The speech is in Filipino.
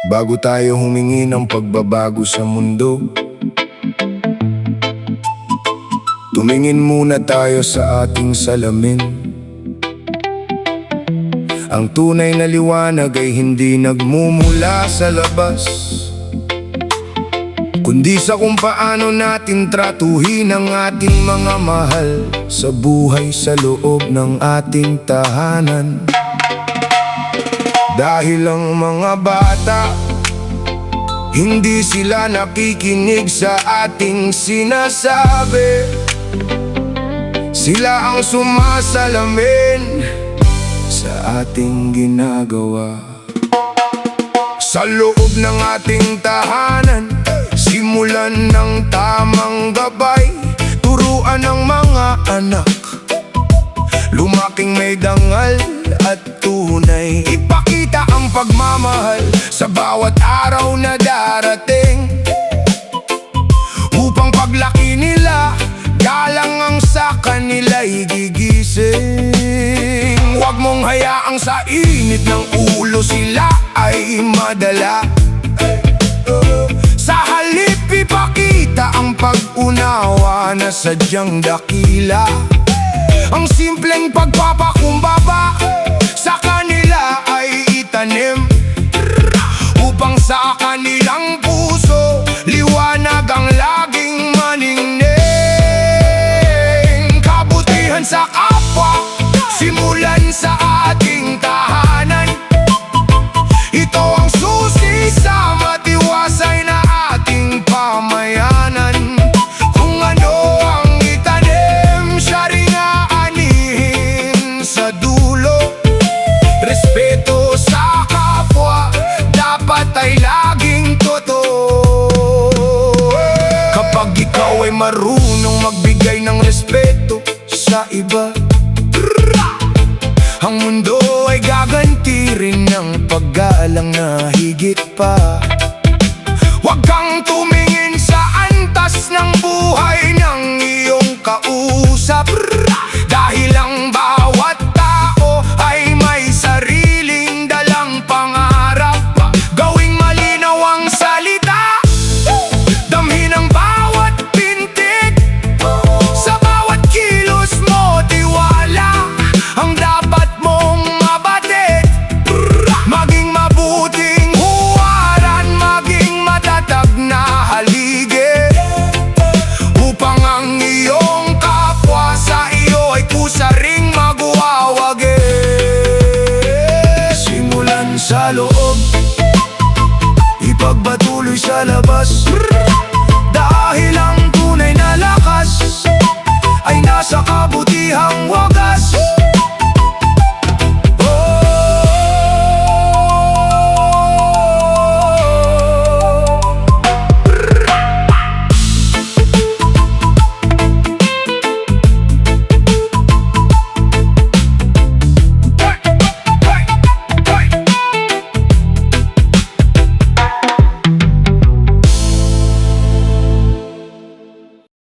Bago tayo humingi ng pagbabago sa mundo, tumingin muna tayo sa ating salamin. Ang tunay na liwanag ay hindi nagmumula sa labas, kundi sa kung paano natin tratuhin ang ating mga mahal sa buhay sa loob ng ating tahanan. Dahil ang mga bata, hindi sila nakikinig sa ating sinasabi. Sila ang sumasalamin sa ating ginagawa. Sa loob ng ating tahanan, simulan ng tamang gabay, turuan ng mga anak, lumaking may dangal at tunay. Ipakita ang pagmamahal sa bawat araw na darating, upang paglaki nila, galang ang sa kanila'y gigising. Huwag mong hayaang sa init ng ulo sila ay madala. Sa halip ipakita ang pag-unawa na sadyang dakila. Ang simpleng pagpapakumbaba sa kanila ay itanim, upang sa kanilang puso liwanag ang laging maningning. Kabutihan sa kapwa, simulan sa ating tahanan. Ito ang susi sa matiwasay na ating pamayanan. Kung ano ang itanim, siya rin aanihin sa dulo. Respeto sa kapwa, dapat ay laging totoo. Kapag ikaw ay marunong magbigay ng respeto sa iba, ang mundo ay gaganti rin ng paggalang na higit pa. Huwag kang tumingin sa antas ng buhay ng iyong kausap, dahil ang bawat tao ay may sariling dalang pangarap. Gawing malinaw ang salita, damhin ang bawat pintig, sa bawat kilos mo tiwala ang dapat mong mabatid. Maging mabuting huwaran, maging matatag na haligi, upang ang iyong kapwa sa iyo ay kusa ring magwawagi. Simulan sa loob, ipagpatuloy sa labas, dahil ang tunay na lakas